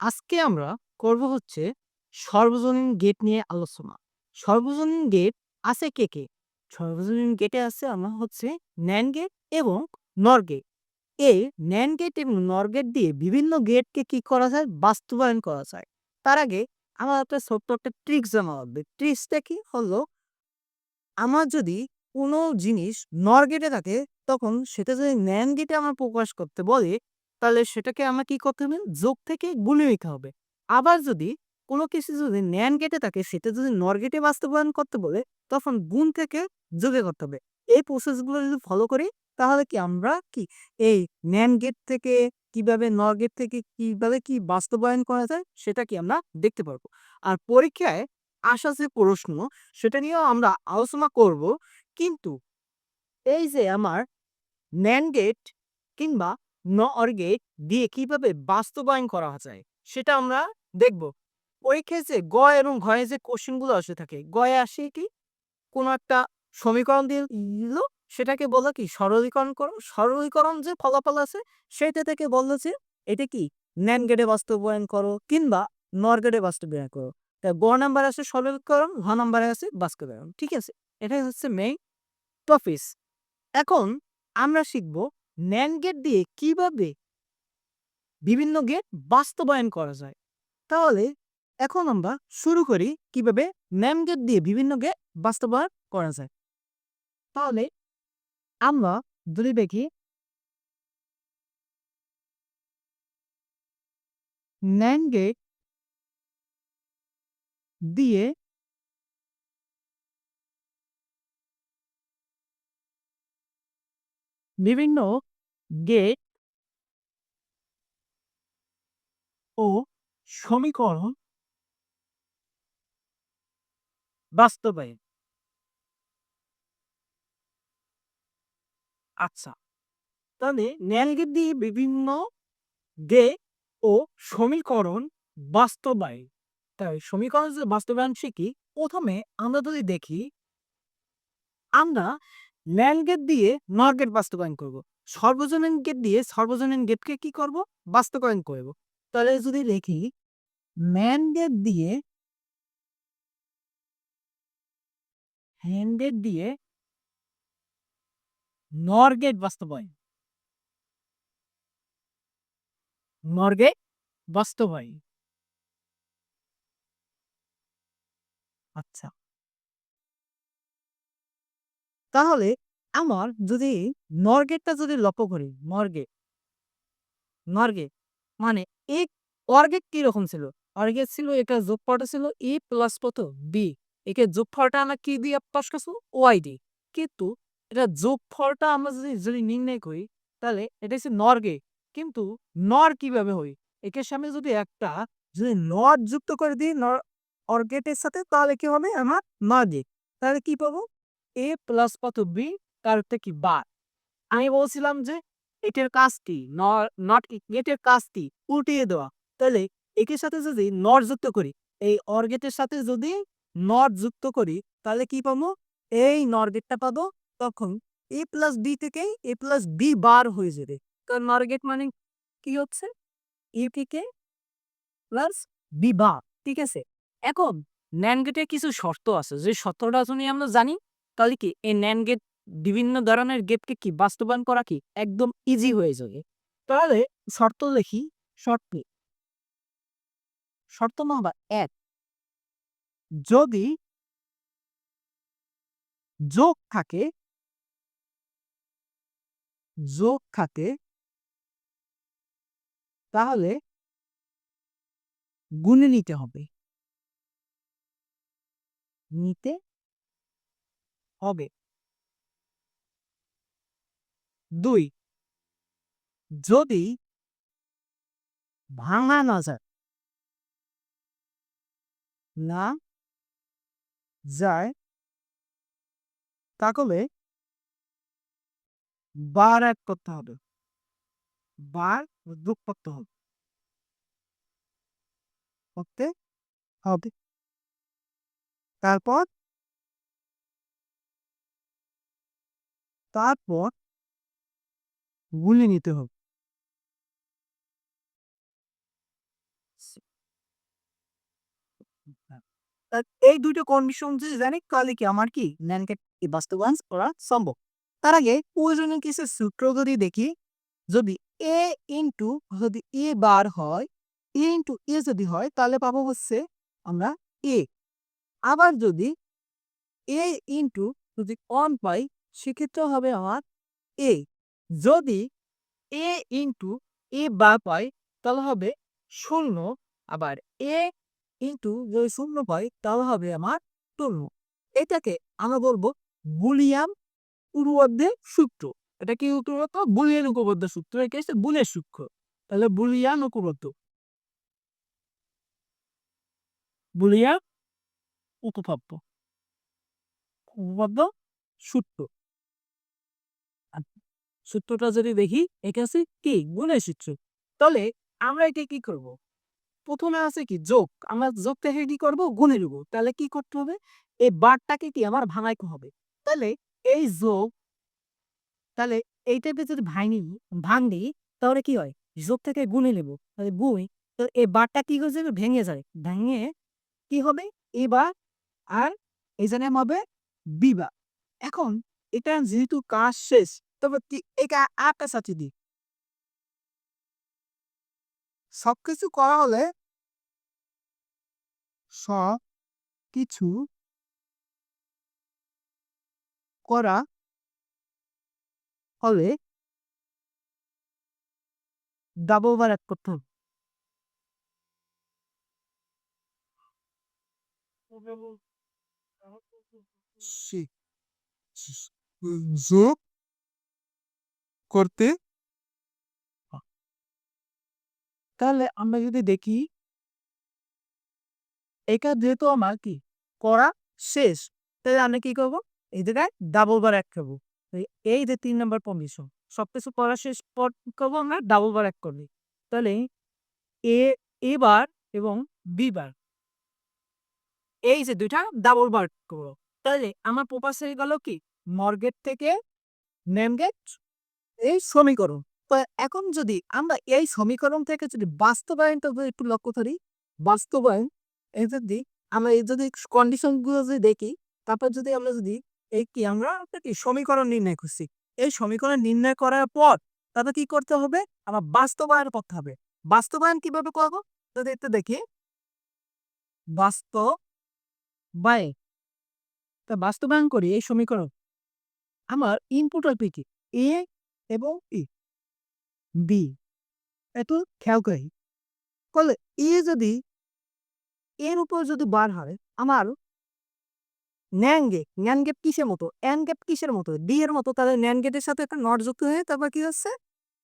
আজকে আমরা করব হচ্ছে সর্বজনীন গেট নিয়ে আলোচনা। সর্বজনীন গেট আছে কে, কে? সর্বজনীন গেটে আছে আমরা হচ্ছে NAND গেট এবং NOR গেট। এই NAND গেট এবং NOR গেট দিয়ে বিভিন্ন গেটকে কি করা যায়? বাস্তবায়ন করা যায়। তার আগে আমার একটা ছোট্ট একটা ট্রিক্স জানা লাগবে। ট্রিক্সটা কি? হলো আমার যদি কোনো জিনিস NOR গেটে থাকে, তখন সেটা যদি NAND গেটে আমার প্রকাশ করতে বলে, তাহলে সেটাকে আমার কি করতে হবে? যোগ থেকে গুণে নিতে হবে। আবার যদি কোনো কিছু যদি NAND গেটে থাকে, সেটা যদি NOR গেটে বাস্তবায়ন করতে বলে, তখন গুণ থেকে যোগে করতে হবে। এই প্রসেসগুলো যদি ফলো করি, তাহলে কি আমরা কি এই NAND গেট থেকে কিভাবে NOR গেট থেকে কিভাবে কি বাস্তবায়ন করা যায়, সেটা কি আমরা দেখতে পারবো। আর পরীক্ষায় আসা যে প্রশ্ন সেটা নিয়েও আমরা আলোচনা করব। কিন্তু এই যে আমার NAND গেট কিংবা NOR গেট দিয়ে কিভাবে বাস্তবায়ন করা যায় সেটা আমরা দেখব। পরীক্ষায় যে গ এবং ঘ এ যে কোশ্চেন গুলো আসে থাকে, গয়ে আসে কি কোনো একটা সমীকরণ দিয়ে দিল, সেটাকে বলল কি সরলীকরণ করো। সরলীকরণ যে ফলাফল আছে সেইটা থেকে বলল যে এটা কি NAND গেটে বাস্তবায়ন করো কিংবা NOR গেটে বাস্তবায়ন করো। তা গ নাম্বারে আছে সরলীকরণ, ঘ নাম্বারে আছে বাস্তবায়ন। ঠিক আছে? এটাই হচ্ছে মেইন টপিকস। এখন আমরা শিখব NAND গেট দিয়ে কিভাবে বিভিন্ন গেট বাস্তবায়ন করা যায়। তাহলে এখন আমরা শুরু করি কিভাবে NAND গেট দিয়ে বিভিন্ন গেট বাস্তবায়ন করা যায়। তাহলে আমরা যদি দেখি NAND গেট দিয়ে বিভিন্ন গেট ও সমীকরণ বাস্তবায়ন। আচ্ছা, তাহলে NAND গেট দিয়ে বিভিন্ন গেট ও সমীকরণ বাস্তবায়ন। তাই সমীকরণ যে বাস্তবায়ন শিখি, প্রথমে আমরা যদি দেখি আমরা NAND গেট দিয়ে NOR গেট বাস্তবায়ন করব। সর্বজনীন গেট দিয়ে সর্বজনীন গেটকে কি করব? বাস্তবায়ন করব। তাহলে যদি দেখি NAND গেট দিয়ে NAND গেট দিয়ে NOR গেট বাস্তবায়ন। NOR গেট বাস্তবায়ন। আচ্ছা। তাহলে আমার যদি NOR গেটটা যদি লক্ষ্য করি, NOR গেট মানে এই OR গেট কিরকম ছিল? OR গেট ছিল এটার যোগফলটা ছিল A প্লাস কত? B। একে যোগফলটা আমরা কি দিয়ে প্রকাশ করছি? Y দিয়ে। কিন্তু এটার যোগফলটা আমরা যদি নির্ণয় করি, তাহলে এটা হচ্ছে NOR গেট। কিন্তু NOR কিভাবে হয়? একের সামনে যদি একটা যদি NOT যুক্ত করে দিই OR গেটের সাথে, তাহলে কি হবে? আমার NOR গেট। তাহলে কি পাবো? A প্লাস কত? B, তার হচ্ছে কি বার। আমি বলছিলাম যে এটার কাজ কি? নট কি গেটের কাজ কি? উল্টিয়ে দেওয়া। তাহলে একের সাথে যদি নট যুক্ত করি, এই OR গেটের সাথে যদি নট যুক্ত করি, তাহলে কি পাবো? এই NOR গেটটা পাবো। তখন A প্লাস B থেকে A প্লাস B বার হয়ে যাবে। কারণ NOR গেট মানে কি হচ্ছে? A থেকে প্লাস বি বা, ঠিক আছে? এখন NAND গেটের কিছু শর্ত আছে। যে শর্তটা যদি আমরা জানি, তাহলে কি এই NAND গেট বিভিন্ন ধরনের গেটকে কি বাস্তবায়ন করা কি একদম ইজি হয়ে যাবে। তাহলে শর্ত লিখি, শর্ত শর্ত নাম্বার ১, যদি যোগ থাকে যোগ থাকে তাহলে গুণে নিতে হবে। নিতে হবে। ২, যদি ভাঙা না যায় না যায় তাহলে বার এড করতে হবে। বার যোগ করতে হবে। করতে হবে। তারপর তারপর গুলিয়ে নিতে হবে। এই ২ টা কন্ডিশন যদি জানি তাহলে কি আমার কি NAND গেট বাস্তবায়ন করা সম্ভব। তার আগে প্রয়োজনীয় কিছু সূত্র যদি দেখি, যদি A ইনটু যদি A বার হয়, A ইনটু A যদি হয় তাহলে পাবো হচ্ছে আমরা A। আবার যদি A ইনটু যদি 1 পাই সেক্ষেত্রে হবে আমার A। যদি A ইনটু A বার পাই তাহলে হবে ০। আবার A ইনটু যদি ০ পাই তাহলে হবে আমার ০। এটাকে আমরা বলবো বুলিয়ান উপপাদ্যের সূত্র। এটা কি উপপাদ্য? বুলিয়ান উপপাদ্যের সূত্র। এটা হচ্ছে বুলের সূত্র। তাহলে বুলিয়ান উপপাদ্য। বুলিয়ান উপপাদ্য। উপপাদ্য সূত্র। আচ্ছা, সূত্রটা যদি দেখি এটা হচ্ছে কি গুণের সূত্র। তাহলে আমরা এটা কি করব? প্রথমে আছে কি যোগ। আমরা যোগ থেকে কি করব? গুণে নেব। তাহলে কি করতে হবে? এই বারটাকে কি আমার ভাঙাইতে হবে। তাহলে এই যোগ, তাহলে এই টাইপের যদি ভাঙি তাহলে কি হয়? যোগ থেকে গুণে নেব। তাহলে গুণ, তো এই বারটা কি হয়ে যাবে? ভেঙে যায়। ভেঙে কি হবে? এবার আর এখানে হবে বিবা। এখন এটা যেহেতু কাজ শেষ, তবে কি এটা আরেকটা সাথে দিই। সবকিছু করা হলে সবকিছু করা হলে ডাবল বার এক করতে হবে। সে- যোগ করতে হয়। তাহলে আমরা যদি দেখি এটা যেহেতু আমার কি করা শেষ, তাহলে আমরা কি করব? এই জায়গায় ডাবল বার এক করব। এই যে ৩ নাম্বার কন্ডিশন, সবকিছু করা শেষ পর করবো আমরা ডাবল বার এক করলে। তাহলে এ এ বার এবং বি বার, এই যে ২ টা ডাবল বার করব। তাহলে আমার প্রপাস হয়ে গেল কি NOR গেট থেকে NAND গেট এই সমীকরণ। তো এখন যদি আমরা এই সমীকরণ থেকে যদি বাস্তবায়নটা যদি একটু লক্ষ্য করি, বাস্তবায়ন এই যদি আমরা এই যদি কন্ডিশন গুলো যদি দেখি, তারপর যদি আমরা যদি এই কি আমরা একটা কি সমীকরণ নির্ণয় করছি। এই সমীকরণ নির্ণয় করার পর তারপর কি করতে হবে? আমার বাস্তবায়ন করতে হবে। বাস্তবায়ন কিভাবে করব? যদি একটু দেখি, বাস্তবায়ন তা বাস্তবায়ন করি এই সমীকরণ। আমার ইনপুট হবে কি? A এবং B। একটু খেয়াল করি। করলে যদি এর উপর যদি বার হয়, আমার NAND গেট কিসের মতো? AND গেট কিসের মতো? D এর মতো। তাহলে NAND গেটের সাথে একটা নট যুক্ত হয়ে তারপর কি হচ্ছে?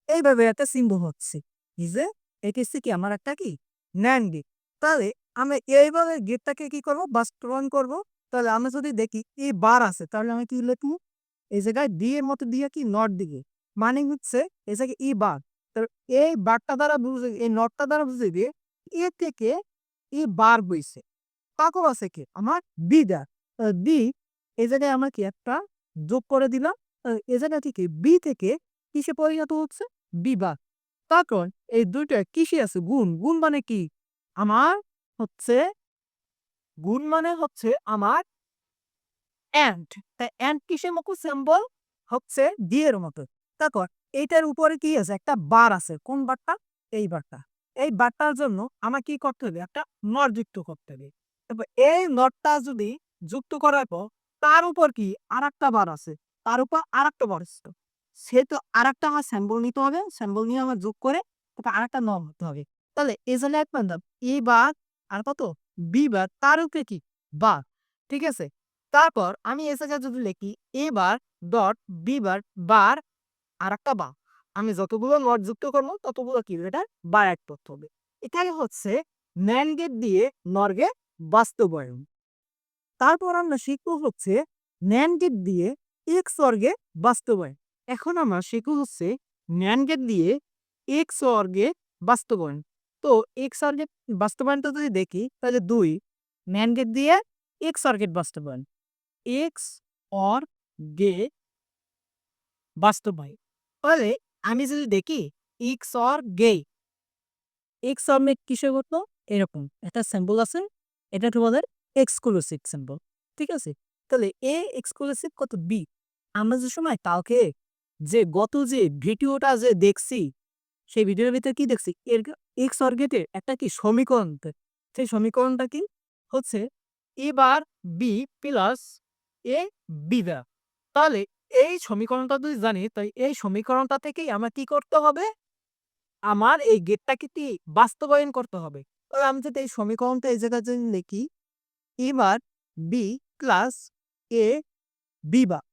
এইভাবে একটা সিম্বল হচ্ছে। এই যে এটা হচ্ছে কি আমার একটা কি NAND গেট। তাহলে আমি এইভাবে গেটটাকে কি করব? বাস্তবায়ন করব। তাহলে আমরা যদি দেখি বার আছে তাহলে আমি কি লিখব? এই জায়গায় D এর মতো দিয়ে কি নট দিকে। মানে হচ্ছে এই জায়গায় বার। তাহলে এই বারটা দ্বারা বুঝে, এই নটটা দ্বারা বুঝে দিয়ে থেকে বার হইছে। কাকও আছে কি? আমার বি দা। বি এই জায়গায় আমরা কি একটা যোগ করে দিলাম। এ জায়গা থেকে বি থেকে কিসে পরিণত হচ্ছে? বিভাগ। তারপর এই ২ টা কিসে আছে? গুণ। গুণ মানে কি? আমার হচ্ছে গুণ মানে হচ্ছে আমার অ্যান্ড। তাই অ্যান্ড কিসের মতো সিম্বল? হচ্ছে ডি এর মতো। তারপর এইটার উপরে কি আছে? একটা বার আছে। কোন বারটা? এই বারটা। এই বারটার জন্য আমার কি করতে হবে? একটা নট যুক্ত করতে হবে। তারপর এই নটটা যদি যুক্ত করার পর তার উপর কি আরেকটা বার আছে। তার উপর আরেকটা বার আছে। সেহেতু আরেকটা আমার সিম্বল নিতে হবে। সিম্বল নিয়ে আমার যোগ করে তারপর আরেকটা নট হতে হবে। তাহলে এজন্য এক বান্ধব এ বার আর কত? বি বার তার উপরে কি? বার। ঠিক আছে? তারপর আমি এ জায়গায় যদি লিখি এ বার ডট বি বার বার আরেকটা বার। আমি যতগুলো নট যুক্ত করব ততগুলো কি এটা বার এড করতে হবে। এটাই হচ্ছে NAND গেট দিয়ে NOR গেট বাস্তবায়ন। তারপর আমরা শিখব হচ্ছে NAND গেট দিয়ে XOR গেট বাস্তবায়ন। এখন আমরা শিখব হচ্ছে NAND গেট দিয়ে XOR গেট বাস্তবায়ন। তো XOR গেট বাস্তবায়নটা যদি দেখি তাহলে ২ NAND গেট দিয়ে XOR গেট বাস্তবায়ন। XOR গেট বাস্তবায়ন। তাহলে আমি যদি দেখি XOR গেট, XOR কিসের মতো? এরকম একটা সিম্বল আছে। এটাকে বলে এক্সক্লুসিভ সিম্বল। ঠিক আছে? তাহলে এ এক্সক্লুসিভ কত বি। আমরা যে সময় কালকে যে ভিডিওটা যে দেখছি, সেই ভিডিওর ভিতরে কি দেখছি? এক্স অর গেটের একটা কি সমীকরণ সেই সমীকরণটা কি? হচ্ছে এ বার বি প্লাস এ বি বার। তাহলে এই সমীকরণটা যদি জানি, তাই এই সমীকরণটা থেকেই আমার কি করতে হবে? আমার এই গেটটাকে কি বাস্তবায়ন করতে হবে। তাহলে আমি যদি এই সমীকরণটা এই জায়গায় যদি লিখি, এ বার বি প্লাস এ বি বার।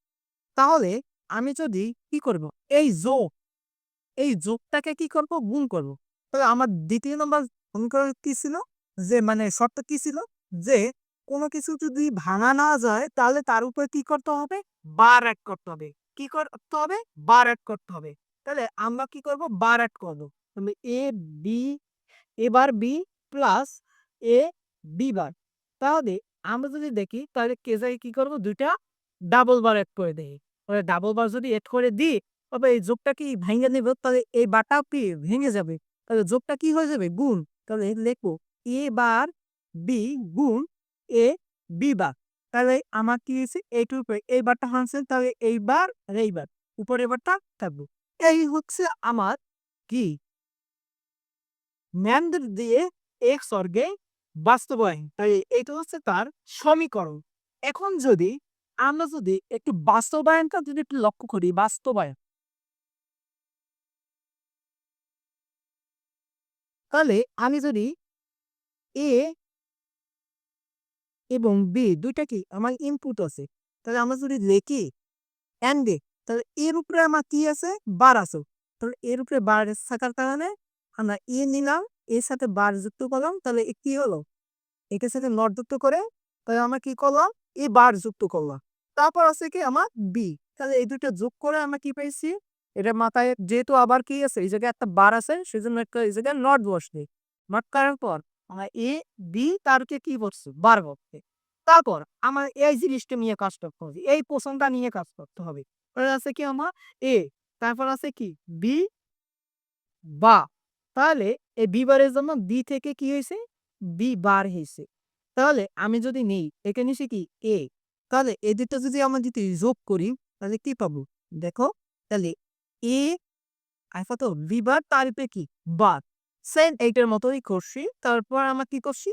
তাহলে আমি যদি কি করব? এই যোগটাকে কি করব? গুণ করব। তাহলে আমার ২য় নম্বর সমীকরণ কি ছিল? যে মানে শর্ত কি ছিল? যে কোন কিছু যদি ভাঙা না যায় তাহলে তার উপরে কি করতে হবে? বার এড করতে হবে। কি করতে হবে? বার এড করতে হবে। তাহলে আমরা কি করব? বার এড করব। তাহলে বি এবার বি প্লাস এ বি বার। তাহলে আমরা যদি দেখি তাহলে কে জায়গায় কি করব? ২ টা ডাবল বার এড করে দেই। তাহলে ডাবল বার যদি এড করে দিই, তবে এই যোগটা কি ভাইঙ্গা নিব, তাহলে এই বারটাও কি ভেঙে যাবে। তাহলে যোগটা কি হয়ে যাবে? গুণ। তাহলে লিখবো এ বার বি গুণ এ বি বার। তাহলে আমার কি হয়েছে? এইটার উপরে এই বারটা হানছে, তাহলে এই বার আর এই বার। উপরের বারটা থাকবো। এই হচ্ছে আমার কি? ম্যানদের দিয়ে এক স্বর্গে বাস্তবায়ন। তাই এইটা হচ্ছে তার সমীকরণ। এখন যদি আমরা যদি একটু বাস্তবায়নটা যদি একটু লক্ষ্য করি, বাস্তবায়ন, তাহলে আমি যদি এ এবং বি ২ টা কি আমার ইনপুট আছে। তাহলে আমরা যদি লিখি এন্ড এ, তাহলে এর উপরে আমার কি আছে? বার আছে। তাহলে এর উপরে বার থাকার কারণে আমরা এ নিলাম, এর সাথে বার যুক্ত করলাম, তাহলে এ কি হলো? এটার সাথে নট যুক্ত করে তাহলে আমরা কি করলাম? এ বার যুক্ত করলাম। তারপর আছে কি আমার বি। তাহলে এই ২ টা যোগ করে আমরা কি পাইছি? এটার মাথায় যেহেতু আবার কি আছে? এই জায়গায় একটা বার আছে, সেজন্য একটা এই জায়গায় নট বসবে। নট করার পর আমরা এ, বি তারকে কি বসছে? বার বসছে। তারপর আমার এই জিনিসটা নিয়ে কাজ করতে হবে। এই পোরশনটা নিয়ে কাজ করতে হবে। পরে আছে কি আমার এ, তারপর আছে কি বি বা। তাহলে এই বি বারের জন্য বি থেকে কি হইছে? বি বার হইছে। তাহলে আমি যদি নেই, একে নিছি কি এ। তাহলে এই ২ টা যদি আমরা যদি যোগ করি, তাহলে কি পাবো? দেখো, তাহলে এ আর কত? বি বার তার উপরে কি? বার। সেম এইটার মতোই করছি। তারপর আমরা কি করছি?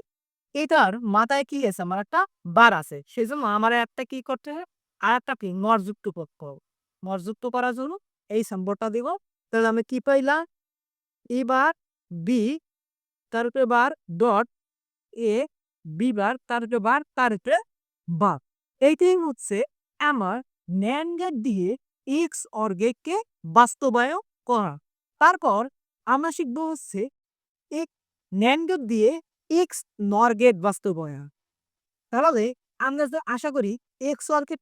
এটার মাথায় কি আছে? আমার একটা বার আছে। সেজন্য আমার একটা কি করতে হবে? আরেকটা কি নট যুক্ত করতে হবে। নট যুক্ত করার জন্য এই সিম্বলটা দিব। তাহলে আমি কি পাইলাম? এবার বি তার উপরে বার ডট এ বি বার তার উপরে বার তার উপরে বার। এইটাই হচ্ছে আমার NAND গেট দিয়ে এক্স অর গেটকে বাস্তবায়ন করা। তারপর আমরা শিখবো হচ্ছে এক NAND গেট দিয়ে এক্স নর গেট বাস্তবায়ন। তাহলে আমরা যে আশা করি এক্স অর গেট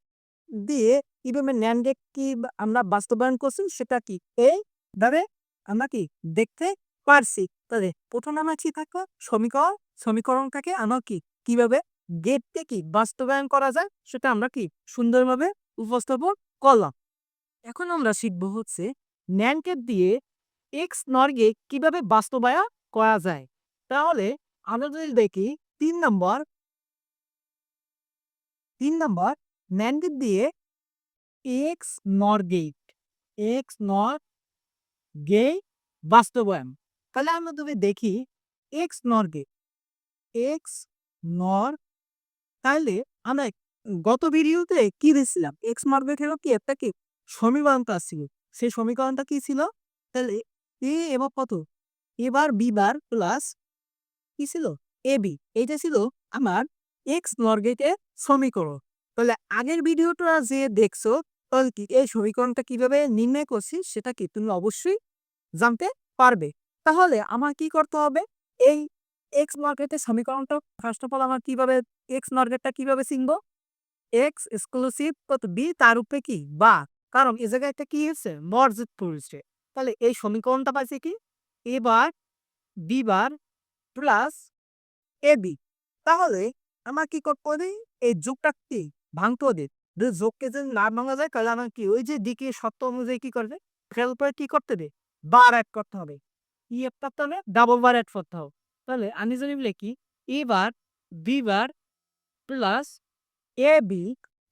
দিয়ে কিভাবে NAND গেট কি আমরা বাস্তবায়ন করছি সেটা কি এইভাবে আমরা কি দেখতে পারছি। তাহলে ১ম আমার কি থাকলো? সমীকরণ। সমীকরণটাকে আমরা কি কিভাবে গেটকে কি বাস্তবায়ন করা যায় সেটা আমরা কি সুন্দরভাবে উপস্থাপন করলাম। এখন আমরা শিখব হচ্ছে NAND গেট দিয়ে এক্স নর গেট কিভাবে বাস্তবায়ন করা যায়। তাহলে আমরা যদি দেখি ৩ নম্বর ৩ নম্বর NAND গেট দিয়ে এক্স নর গেট, এক্স নর গেট বাস্তবায়ন। তাহলে আমরা যদি দেখি এক্স নর গেট, এক্স নর, তাহলে আমরা গত ভিডিওতে কি দিছিলাম? এক্স নর গেট হলো কি একটা কি সমীকরণটা ছিল। সেই সমীকরণটা কি ছিল? তাহলে এ এবং কত? এ বার বি বার প্লাস কি ছিল? এবি। এইটা ছিল আমার এক্স নর গেটের সমীকরণ। তাহলে আগের ভিডিওটা যে দেখছো, তাহলে কি এই সমীকরণটা কিভাবে নির্ণয় করছি সেটা কি তুমি অবশ্যই জানতে পারবে। তাহলে আমার কি করতে হবে? এই এক্স নর গেটের সমীকরণটা ফার্স্ট অফ অল আমার কিভাবে এক্স নর গেটটা কিভাবে চিনব? এক্স এক্সক্লুসিভ কত বি তার উপরে কি বা। কারণ এ জায়গায় একটা কি হচ্ছে? নট যুক্ত হয়েছে। তাহলে এই সমীকরণটা পাইছে কি? A bar B bar plus AB. তাহলে আমার কি করতে হবে? এই যোগটা কি ভাঙতে হবে। যদি যোগকে যদি না ভাঙা যায় তাহলে আমার কি ওই যে দিকে শর্ত অনুযায়ী কি করবে? এটার উপরে কি করতে হবে? বার এড করতে হবে। কি এড করতে হবে? ডাবল বার এড করতে হবে। তাহলে আমি যদি লিখি এ bar B bar plus A B,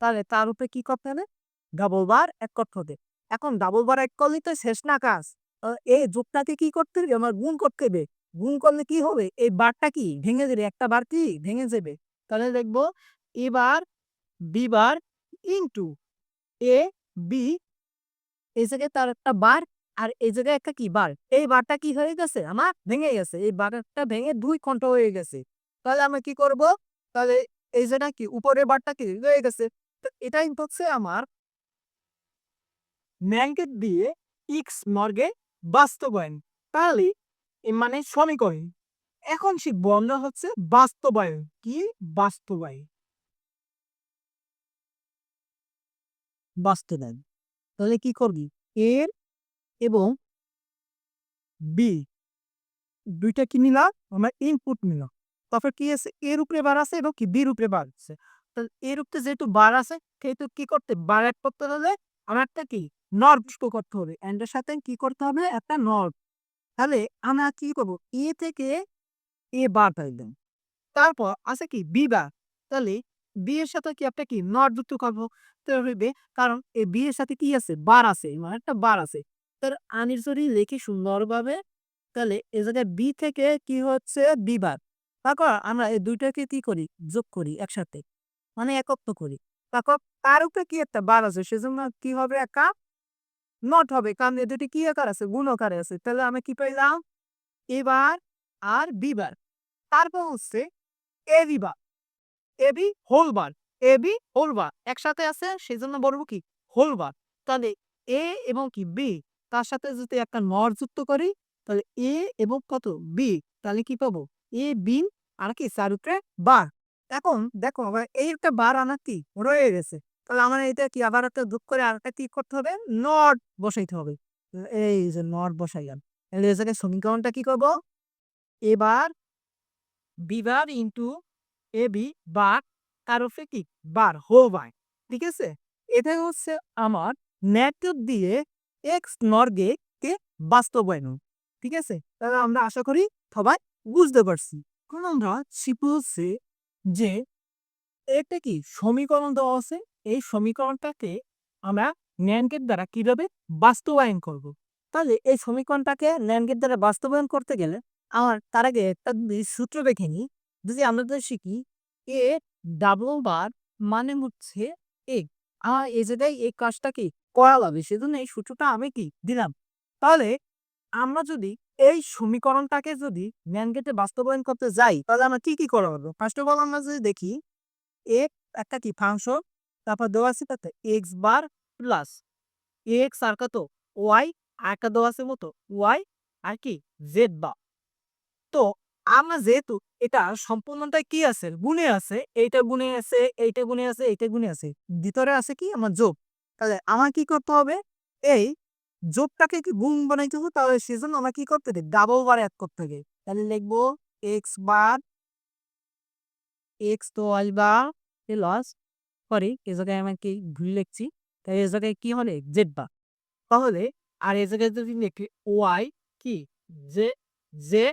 তাহলে তার উপরে কি করতে হবে? ডাবল বার এক করতে হবে। এখন ডাবল বার এক করলেই তো শেষ না কাজ। এই যোগটাকে কি করতে হবে? আমার গুণ করতে হবে। গুণ করলে কি হবে? এই বারটা কি ভেঙে যাবে। একটা বার কি ভেঙে যাবে। তাহলে দেখব এ bar, B bar into A B, এই জায়গায় তার একটা বার আর এই জায়গায় একটা কি বার। এই বারটা কি হয়ে গেছে? আমার ভেঙে গেছে। এই বারটা ভেঙে ২ খন্ড হয়ে গেছে। তাহলে আমরা কি করব? তাহলে এই জায়গা কি উপরের বারটা কি রয়ে গেছে। তো এটাই হচ্ছে আমার ম্যাঙ্গেট দিয়ে এক্স মর্গে বাস্তবায়ন। তাহলে মানে সমীকরণ। এখন শিখবো আমরা হচ্ছে বাস্তবায়ন। কি? বাস্তবায়ন। বাস্তবায়ন। তাহলে কি করবি? এর এবং বি ২ টা কি নিলাম? আমরা ইনপুট নিলাম। তারপর কি আছে? এর উপরে বার আছে এবং কি বির উপরে বার আছে। তাহলে এর উপরে যেহেতু বার আছে সেহেতু কি করতে বার এড করতে হলে আমার একটা কি নর যুক্ত করতে হবে। এন্ড এর সাথে কি করতে হবে? একটা নর। তাহলে আমরা কি করব? এ থেকে এ বার পাইলাম। তারপর আছে কি বি বার। তাহলে বি এর সাথে কি একটা কি নট যুক্ত করবো। তো হইবে কারণ এই বি এর সাথে কি আছে? বার আছে। মানে একটা বার আছে। তাহলে আমি যদি লিখি সুন্দরভাবে তাহলে এ জায়গায় বি থেকে কি হচ্ছে বি বার। তারপর আমরা এই ২ টাকে কি করি? যোগ করি একসাথে। মানে একত্র করি। তারপর তার উপরে কি একটা বার আছে সেজন্য কি হবে? একটা নট হবে। কারণ এ দুটি কি আকার আছে? গুণ আকারে আছে। তাহলে আমরা কি পাইলাম? এ বার আর বি বার। তারপর হচ্ছে A B bar. AB whole bar, AB whole bar একসাথে আছে সেজন্য বলবো কি হোল বার। তাহলে এ এবং কি বি তার সাথে যদি একটা নর যুক্ত করি তাহলে এ এবং কত বি, তাহলে কি পাবো? এ বি আর কি চার উপরে বার। এখন দেখো আবার এই একটা বার আনা কি রয়ে গেছে। তাহলে আমার এটা কি আবার একটা যোগ করে আর একটা কি করতে হবে? নট বসাইতে হবে। এই যে নট বসাইলাম। তাহলে এই জায়গায় সমীকরণটা কি করব? এবার বি বার ইনটু এবি বার তার উপরে কি বার হোল বার। ঠিক আছে? এটা হচ্ছে আমার ম্যাথড দিয়ে এক্স নর্গে কে বাস্তবায়ন। ঠিক আছে? তাহলে আমরা আশা করি সবাই বুঝতে পারছি। এখন আমরা শিখব হচ্ছে যে একটা কি সমীকরণ দেওয়া আছে। এই সমীকরণটাকে আমরা NAND গেট দ্বারা কিভাবে বাস্তবায়ন করব। তাহলে এই সমীকরণটাকে NAND গেট দ্বারা বাস্তবায়ন করতে গেলে আমার তার আগে একটা সূত্র দেখে নিই। যদি আমরা যদি শিখি এ ডাবল বার মানে হচ্ছে এ। আমার এই জায়গায় এই কাজটা কি করা লাগবে সেজন্য এই সূত্রটা আমি কি দিলাম। তাহলে আমরা যদি এই সমীকরণটাকে যদি NAND গেটে বাস্তবায়ন করতে যাই তাহলে আমরা কি করা হবে? ফার্স্ট অফ অল আমরা যদি দেখি এক্স একটা কি ফাংশন, তারপর দেওয়া আছে কত এক্স বার প্লাস এক্স আর কত ওয়াই আর একটা দেওয়া আছে মতো ওয়াই আর কি জেড বার। তো আমরা যেহেতু এটা সম্পূর্ণটাই কি আছে গুণে আছে, এইটা গুণে আছে, এইটা গুণে আছে, এইটা গুণে আছে, ভিতরে আছে কি আমার যোগ। তাহলে আমার কি করতে হবে? এই যোগটাকে কি গুণ বানাইতে হবে, তাহলে সেজন্য আমার কি করতে হবে? ডাবল বার অ্যাড করতে হবে। তাহলে লিখবো এক্স বার এক্স তো ওয়াই বার প্লাস সরি এ জায়গায় আমি কি ভুল লিখছি। তাই এ জায়গায় কি হবে? Z bar. তাহলে আর এ জায়গায় যদি লিখি ওয়াই কি জে জে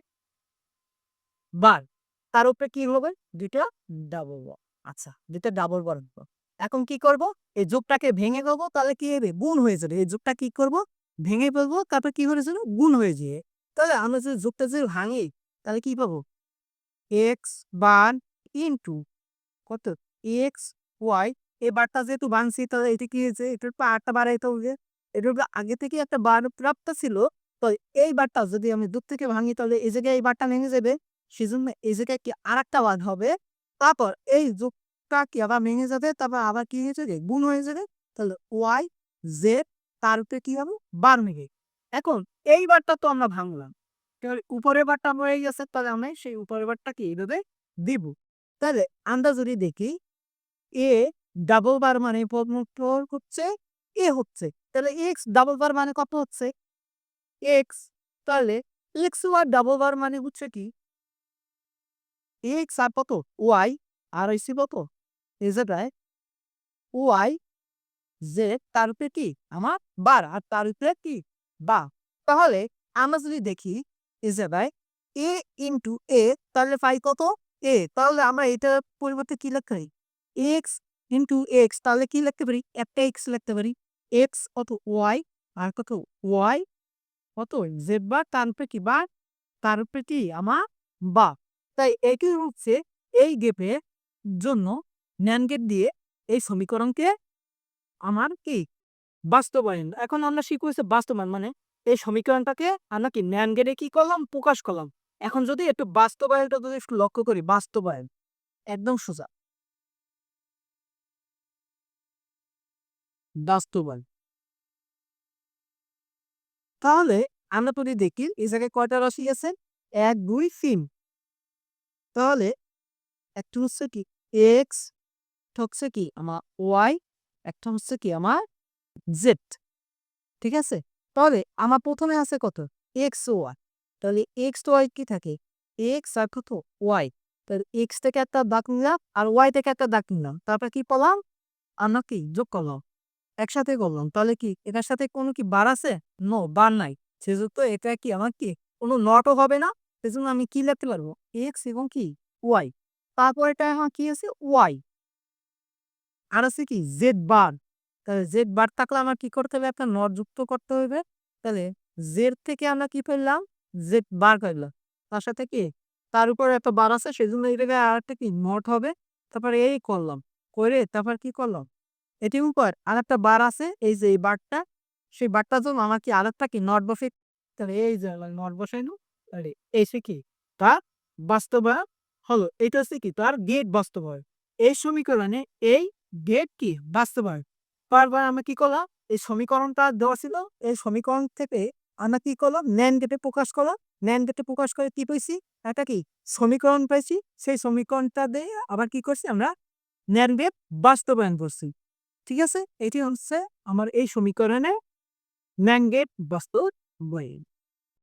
বার। তার উপরে কি হবে? ২ টা ডাবল বার। আচ্ছা ২ টা ডাবল বার হলো। এখন কি করব? এই যোগটাকে ভেঙে দেবো তাহলে কি হবে? গুণ হয়ে যাবে। এই যোগটা কি করব? ভেঙে ফেলবো তারপর কি হয়ে যাবে? গুণ হয়ে যাবে। তাহলে আমরা যদি যোগটা যদি ভাঙি তাহলে কি পাবো? এক্স বার ইনটু কত? এক্স, ওয়াই এই বারটা যেহেতু ভাঙছি তাহলে এটা কি হয়েছে? এটার উপর আরেকটা বাড়াইতে হবে। এটার উপরে আগে থেকে একটা বার প্রাপ্ত ছিল। তো এই বারটা যদি আমি দূর থেকে ভাঙি তাহলে এই জায়গায় এই বারটা ভেঙে যাবে। সেজন্য এই জায়গায় কি আরেকটা বার হবে। তারপর এই যোগটা কি আবার ভেঙে যাবে। তারপর আবার কি হয়ে যাবে? গুণ হয়ে যাবে। তাহলে ওয়াই, জেড তার উপরে কি হবে? বার ভেঙে। এখন এই বারটা তো আমরা ভাঙলাম। এবার উপরের বারটা হয়ে গেছে তাহলে আমি সেই উপরের বারটা কি এইভাবে দিব। তাহলে আমরা যদি দেখি এ ডাবল বার মানে প্রমোটর হচ্ছে এ হচ্ছে। তাহলে এক্স ডাবল বার মানে কত হচ্ছে? এক্স। তাহলে এক্স ওয়াই ডাবল বার মানে হচ্ছে কি? এক্স আর কত? ওয়াই আর হইছে কত? এই জায়গায় ওয়াই জেড তার উপরে কি? আমার বার আর তার উপরে কি? বার। তাহলে আমরা যদি দেখি এই জায়গায় এ ইনটু এ তাহলে পাই কত? এ তাহলে আমরা এটার পরিবর্তে কি লিখতে পারি? এক্স ইনটু এক্স তাহলে কি লিখতে পারি? একটা এক্স লিখতে পারি। এক্স কত? ওয়াই আর কত? ওয়াই কত? জেড বার তার উপরে কি বার? তার উপরে কি আমার বা। তাই এটি হচ্ছে এই গেপের জন্য NAND গেট দিয়ে এই সমীকরণকে আমার কি বাস্তবায়ন। এখন আমরা শিখব হচ্ছে বাস্তবায়ন মানে এই সমীকরণটাকে আমরা কি NAND গেটে কি করলাম? প্রকাশ করলাম। এখন যদি একটু বাস্তবায়নটা যদি একটু লক্ষ্য করি, বাস্তবায়ন একদম সোজা। বাস্তবায়ন। তাহলে আমরা যদি দেখি এই জায়গায় কয়টা রাশি আছে? ১, ২, ৩। তাহলে একটা হচ্ছে কি এক্স, একটা হচ্ছে কি আমার ওয়াই, একটা হচ্ছে কি আমার জেড। ঠিক আছে? তাহলে আমার ১ম এ আছে কত? এক্স ও ওয়াই। তাহলে এক্স ওয়াই কি থাকে? এক্স আর কত? ওয়াই। তাহলে এক্স থেকে একটা দাগ নিলাম আর ওয়াই থেকে একটা দাগ নিলাম। তারপর কি পেলাম? আমরা কি যোগ করলাম। একসাথে করলাম। তাহলে কি এটার সাথে কোনো কি বার আছে? নো বার নাই। সেজন্য এটা কি আমার কি কোনো নটও হবে না। সেজন্য আমি কি লিখতে পারবো? এক্স এবং কি ওয়াই। তারপরেরটা আমার কি আছে? ওয়াই। আর আছে কি জেড বার। তাহলে জেড বার থাকলে আমার কি করতে হবে? একটা নট যুক্ত করতে হবে। তাহলে জেড থেকে আমরা কি পেলাম? জেড বার পেলাম। তার সাথে কি তার উপরে একটা বার আছে সেজন্য এই জায়গায় আরেকটা কি নট হবে। তারপরে এই করলাম। করে তারপর কি করলাম? এটির উপর আরেকটা বার আছে এই যে এই বারটা, সেই বারটার জন্য আমার কি আরেকটা কি নট বসাই তাহলে এই যে নট বসাইলো তাহলে এসে কি তার বাস্তবায়ন হলো। এটা হচ্ছে কি তার গেট বাস্তবায়ন। এই সমীকরণে এই গেট কি বাস্তবায়ন। বারবার আমরা কি করলাম? এই সমীকরণটা দেওয়া ছিল। এই সমীকরণ থেকে আমরা কি করলাম? NAND গেটে প্রকাশ করলাম। NAND গেটে প্রকাশ করে কি পাইছি? একটা কি সমীকরণ পাইছি। সেই সমীকরণটা দিয়ে আবার কি করছি আমরা? NAND গেট বাস্তবায়ন করছি। ঠিক আছে? এটি হচ্ছে আমার এই সমীকরণে NAND গেট বাস্তবায়ন।